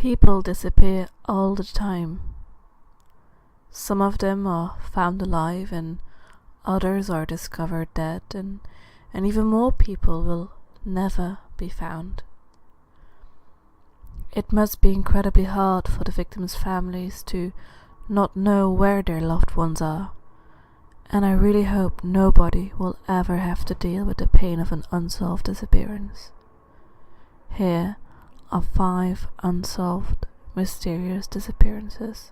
People disappear all the time. Some of them are found alive and others are discovered dead, and even more people will never be found. It must be incredibly hard for the victims' families to not know where their loved ones are, and I really hope nobody will ever have to deal with the pain of an unsolved disappearance. Here are 5 unsolved, mysterious disappearances.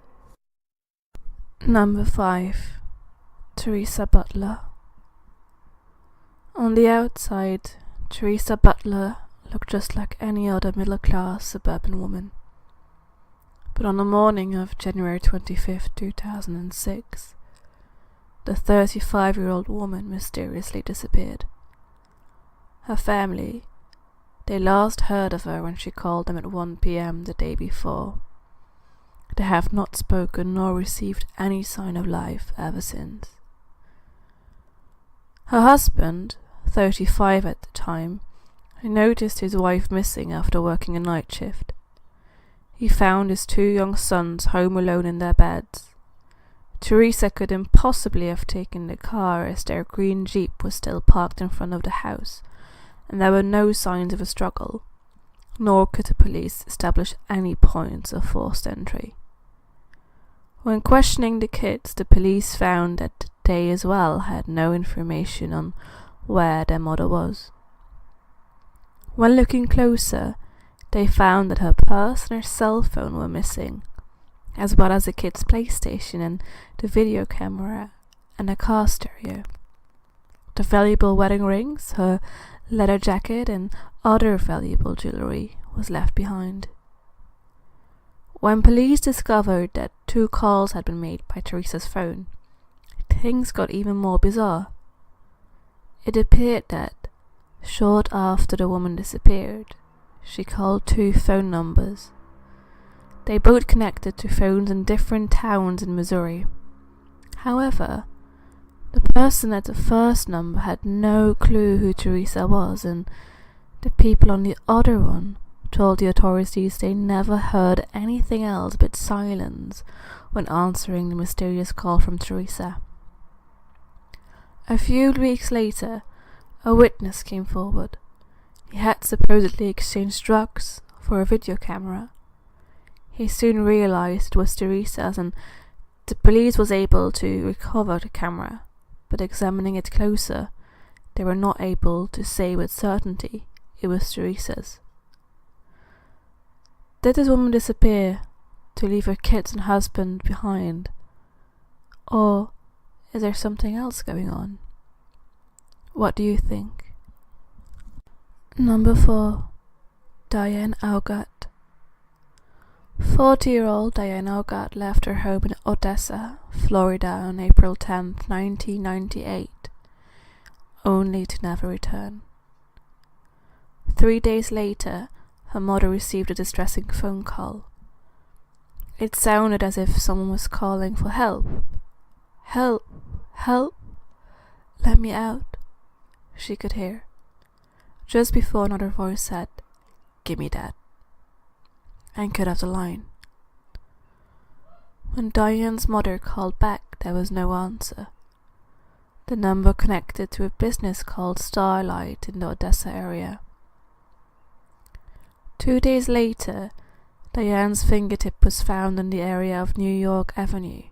Number 5. Teresa Butler. On the outside, Teresa Butler looked just like any other middle-class suburban woman. But on the morning of January 25th, 2006, the 35-year-old woman mysteriously disappeared. Her family, they last heard of her when she called them at 1 p.m. the day before. They have not spoken nor received any sign of life ever since. Her husband, 35 at the time, noticed his wife missing after working a night shift. He found his 2 young sons home alone in their beds. Teresa could impossibly have taken the car, as their green Jeep was still parked in front of the house, and there were no signs of a struggle, nor could the police establish any points of forced entry. When questioning the kids, the police found that they as well had no information on where their mother was. When looking closer, they found that her purse and her cell phone were missing, as well as the kids' PlayStation and the video camera and a car stereo. The valuable wedding rings, her leather jacket and other valuable jewelry was left behind. When police discovered that 2 calls had been made by Teresa's phone, things got even more bizarre. It appeared that, short after the woman disappeared, she called 2 phone numbers. They both connected to phones in different towns in Missouri. However, the person at the first number had no clue who Teresa was, and the people on the other one told the authorities they never heard anything else but silence when answering the mysterious call from Teresa. A few weeks later, a witness came forward. He had supposedly exchanged drugs for a video camera. He soon realized it was Teresa's, and the police was able to recover the camera, but examining it closer, they were not able to say with certainty it was Teresa's. Did this woman disappear to leave her kids and husband behind? Or is there something else going on? What do you think? Number 4. Diane Augat. 40-year-old Diane Augat left her home in Odessa, Florida on April 10, 1998, only to never return. 3 days later, her mother received a distressing phone call. It sounded as if someone was calling for help. Help! Help! Let me out, she could hear, just before another voice said, "Give me that," and cut off the line. When Diane's mother called back, there was no answer. The number connected to a business called Starlight in the Odessa area. 2 days later, Diane's fingertip was found in the area of New York Avenue.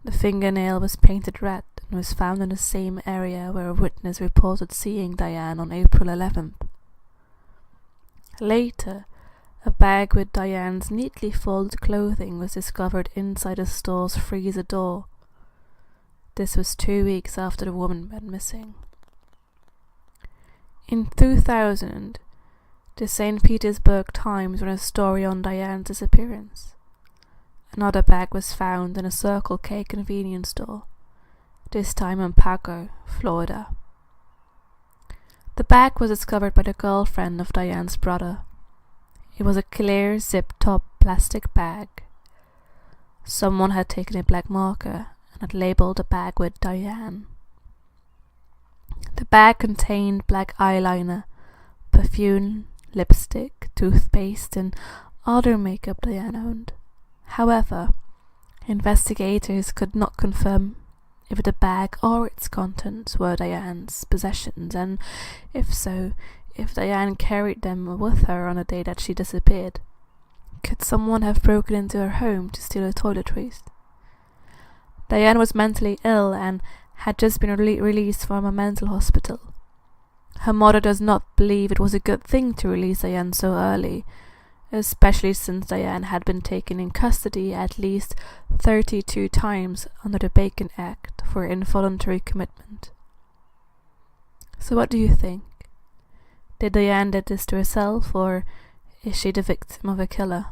The fingernail was painted red and was found in the same area where a witness reported seeing Diane on April 11th. Later, a bag with Diane's neatly folded clothing was discovered inside the store's freezer door. This was 2 weeks after the woman went missing. In 2000, the St. Petersburg Times ran a story on Diane's disappearance. Another bag was found in a Circle K convenience store, this time in Pago, Florida. The bag was discovered by the girlfriend of Diane's brother. It was a clear zip-top plastic bag. Someone had taken a black marker and had labeled the bag with Diane. The bag contained black eyeliner, perfume, lipstick, toothpaste, and other makeup Diane owned. However, investigators could not confirm if the bag or its contents were Diane's possessions, and if so, if Diane carried them with her on the day that she disappeared. Could someone have broken into her home to steal her toiletries? Diane was mentally ill and had just been released from a mental hospital. Her mother does not believe it was a good thing to release Diane so early, especially since Diane had been taken in custody at least 32 times under the Bacon Act for involuntary commitment. So what do you think? Did Diane do this to herself, or is she the victim of a killer?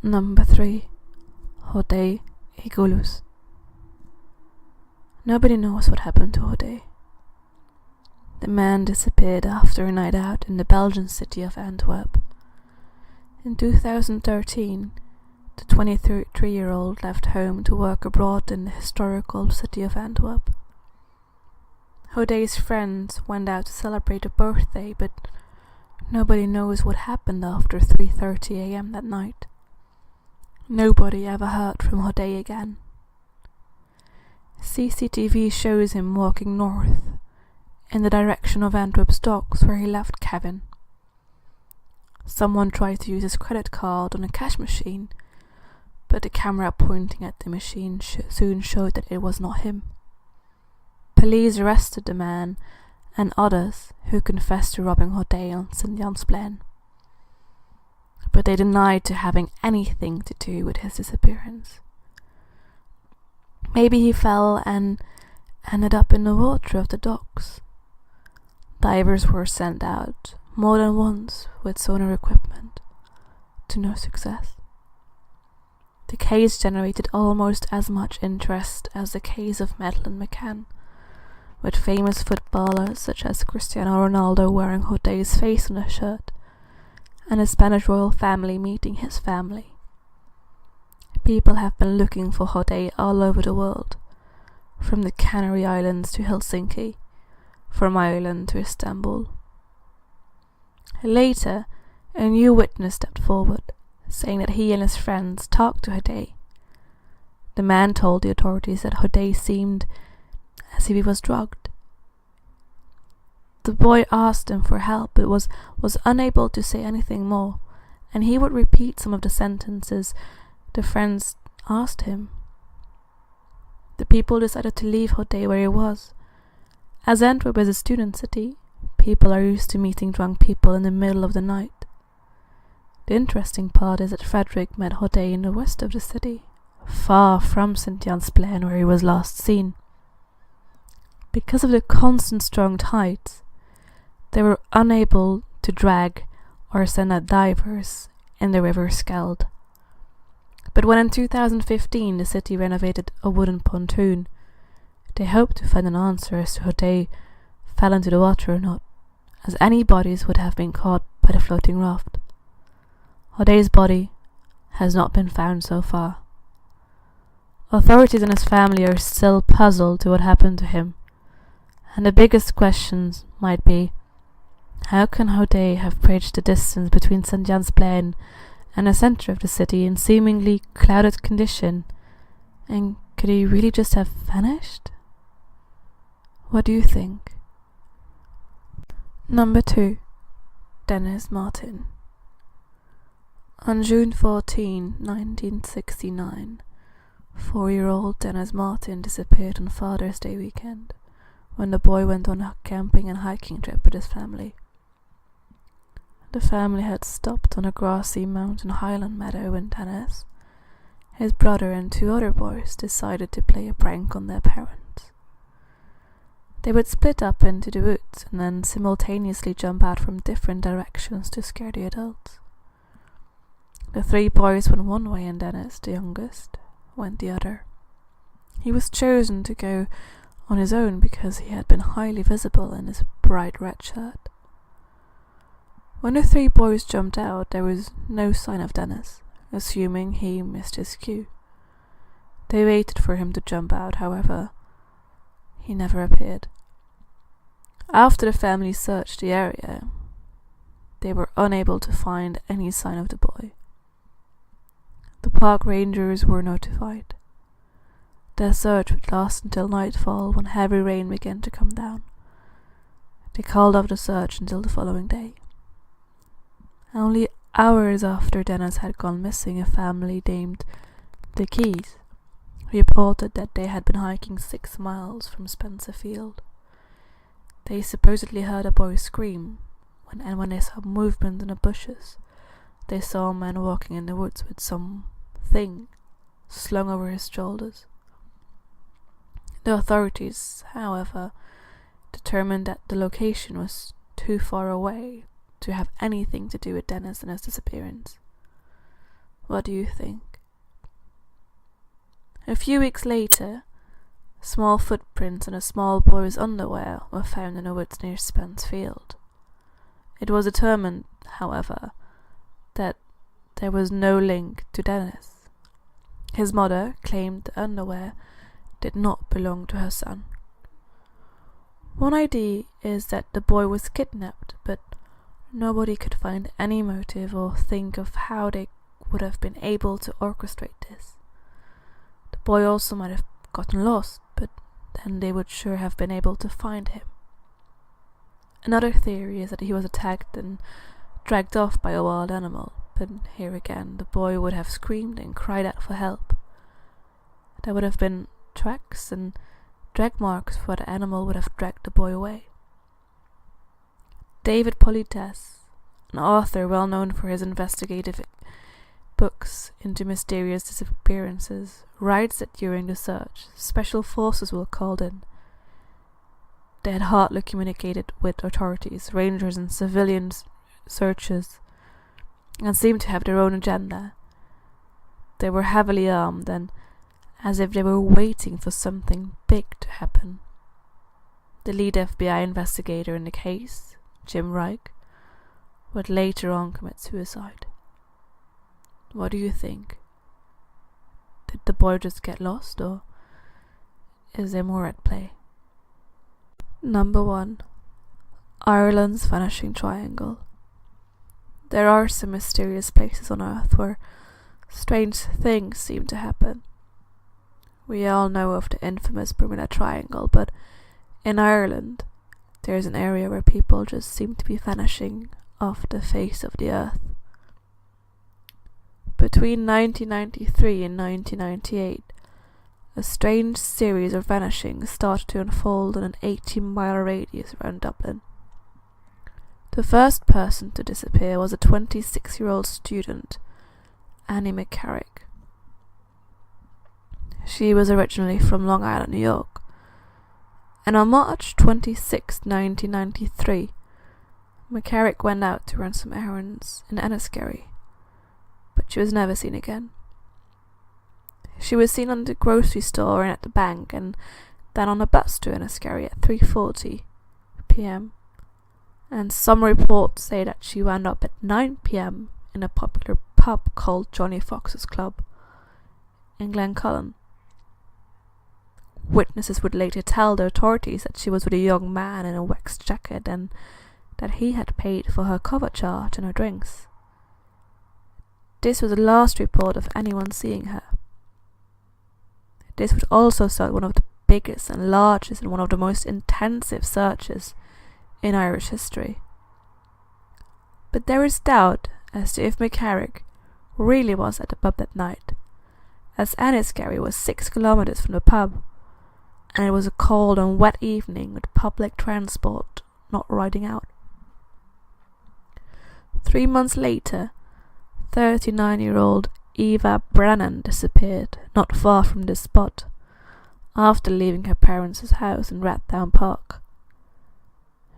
Number 3. Hodei Egiluz. Nobody knows what happened to Hodei. The man disappeared after a night out in the Belgian city of Antwerp. In 2013, the 23-year-old left home to work abroad in the historical city of Antwerp. Hodei's friends went out to celebrate a birthday, but nobody knows what happened after 3:30 a.m. that night. Nobody ever heard from Hodei again. CCTV shows him walking north, in the direction of Antwerp's docks where he left Kevin. Someone tried to use his credit card on a cash machine, but the camera pointing at the machine soon showed that it was not him. Police arrested the man and others who confessed to robbing Hodei on St. Jan's Plan, but they denied to having anything to do with his disappearance. Maybe he fell and ended up in the water of the docks. Divers were sent out more than once with sonar equipment, to no success. The case generated almost as much interest as the case of Madeleine McCann, with famous footballers such as Cristiano Ronaldo wearing Hodei's face on a shirt, and a Spanish royal family meeting his family. People have been looking for Hodei all over the world, from the Canary Islands to Helsinki, from Ireland to Istanbul. Later, a new witness stepped forward, saying that he and his friends talked to Hodei. The man told the authorities that Hodei seemed as if he was drugged. The boy asked him for help but was unable to say anything more, and he would repeat some of the sentences the friends asked him. The people decided to leave Hodei where he was. As Antwerp is a student city, people are used to meeting drunk people in the middle of the night. The interesting part is that Frederick met Hodei in the west of the city, far from St. Jan's Plan where he was last seen. Because of the constant strong tides, they were unable to drag or send out divers in the River Skeld. But when in 2015 the city renovated a wooden pontoon, they hoped to find an answer as to Hodei fell into the water or not, as any bodies would have been caught by the floating raft. Hodei's body has not been found so far. Authorities and his family are still puzzled to what happened to him, and the biggest questions might be, how can Hodei have bridged the distance between St. Jan's Plan and the centre of the city in seemingly clouded condition, and could he really just have vanished? What do you think? Number 2. Dennis Martin. On June 14, 1969, 4-year-old Dennis Martin disappeared on Father's Day weekend, when the boy went on a camping and hiking trip with his family. The family had stopped on a grassy mountain highland meadow when Dennis, his brother and 2 other boys decided to play a prank on their parents. They would split up into the woods and then simultaneously jump out from different directions to scare the adults. The 3 boys went one way and Dennis, the youngest, went the other. He was chosen to go on his own because he had been highly visible in his bright red shirt. When the 3 boys jumped out, there was no sign of Dennis, assuming he missed his cue. They waited for him to jump out, however, he never appeared. After the family searched the area, they were unable to find any sign of the boy. The park rangers were notified. Their search would last until nightfall when heavy rain began to come down. They called off the search until the following day. Only hours after Dennis had gone missing, a family named the Keys reported that they had been hiking 6 miles from Spencer Field. They supposedly heard a boy scream, and when they saw movement in the bushes, they saw a man walking in the woods with something slung over his shoulders. The authorities, however, determined that the location was too far away to have anything to do with Dennis and his disappearance. What do you think? A few weeks later, small footprints in a small boy's underwear were found in the woods near Spence Field. It was determined, however, that there was no link to Dennis. His mother claimed the underwear did not belong to her son. One idea is that the boy was kidnapped, but nobody could find any motive or think of how they would have been able to orchestrate this. The boy also might have gotten lost, but then they would sure have been able to find him. Another theory is that he was attacked and dragged off by a wild animal, but here again the boy would have screamed and cried out for help. There would have been tracks and drag marks where the animal would have dragged the boy away. David Politis, an author well known for his investigative books into mysterious disappearances, writes that during the search, special forces were called in. They had hardly communicated with authorities, rangers and civilian searchers, and seemed to have their own agenda. They were heavily armed and as if they were waiting for something big to happen. The lead FBI investigator in the case, Jim Reich, would later on commit suicide. What do you think? Did the boy just get lost, or is there more at play? Number 1. Ireland's Vanishing Triangle. There are some mysterious places on Earth where strange things seem to happen. We all know of the infamous Bermuda Triangle, but in Ireland, there's an area where people just seem to be vanishing off the face of the earth. Between 1993 and 1998, a strange series of vanishings started to unfold in an 18-mile radius around Dublin. The first person to disappear was a 26-year-old student, Annie Mckarrick. She was originally from Long Island, New York, and on March 26, 1993, Mckarrick went out to run some errands in Enniskerry, but she was never seen again. She was seen in the grocery store and at the bank, and then on a bus to Enniskerry at 3:40 p.m. And some reports say that she wound up at 9 p.m. in a popular pub called Johnny Fox's Club in Glencullen. Witnesses would later tell the authorities that she was with a young man in a waxed jacket and that he had paid for her cover charge and her drinks. This was the last report of anyone seeing her. This would also start one of the biggest and largest and one of the most intensive searches in Irish history. But there is doubt as to if Mckarrick really was at the pub that night, as Enniskerry was 6 kilometers from the pub, and it was a cold and wet evening with public transport not riding out. 3 months later, 39-year-old Eva Brennan disappeared not far from this spot after leaving her parents' house in Rathdown Park.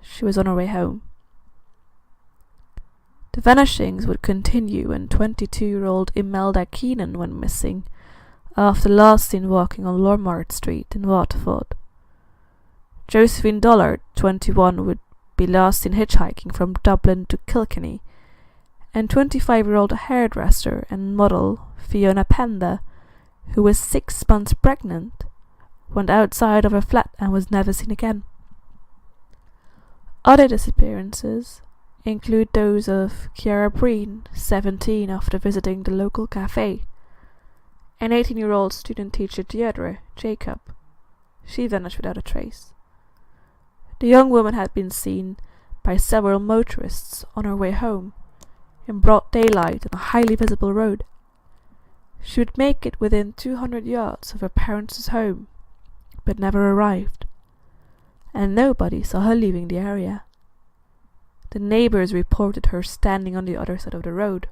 She was on her way home. The vanishings would continue when 22-year-old Imelda Keenan went missing after last seen walking on Lormart Street in Waterford. Josephine Dollard, 21, would be last seen hitchhiking from Dublin to Kilkenny, and 25-year-old hairdresser and model Fiona Sinnott, who was 6 months pregnant, went outside of her flat and was never seen again. Other disappearances include those of Kiara Breen, 17, after visiting the local cafe, and 18-year-old student teacher Deirdre Jacob. She vanished without a trace. The young woman had been seen by several motorists on her way home, in broad daylight on a highly visible road. She would make it within 200 yards of her parents' home, but never arrived, and nobody saw her leaving the area. The neighbors reported her standing on the other side of the road,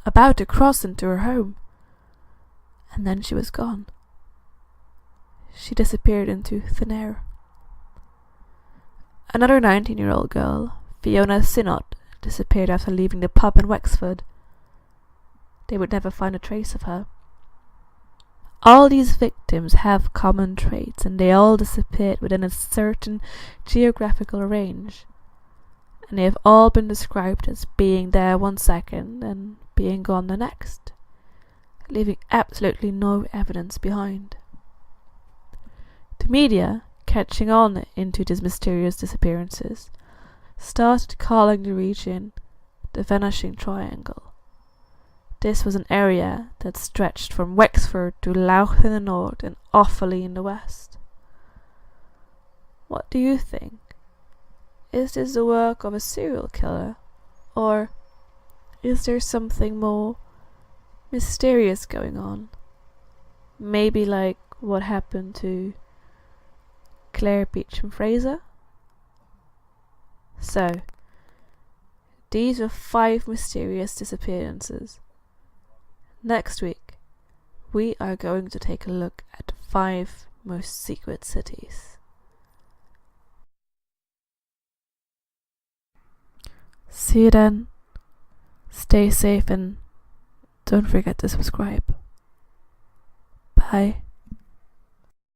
about to cross into her home, and then she was gone. She disappeared into thin air. Another 19-year-old girl, Fiona Sinnott, disappeared after leaving the pub in Wexford. They would never find a trace of her. All these victims have common traits, and they all disappeared within a certain geographical range, and they have all been described as being there 1 second and being gone the next, leaving absolutely no evidence behind. The media, catching on into these mysterious disappearances, started calling the region the Vanishing Triangle. This was an area that stretched from Wexford to Louth in the north and Offaly in the west. What do you think? Is this the work of a serial killer, or is there something more mysterious going on? Maybe like what happened to Claire Beecham Fraser? So, these were 5 mysterious disappearances. Next week, we are going to take a look at 5 most secret cities. See you then. Stay safe and don't forget to subscribe. Bye.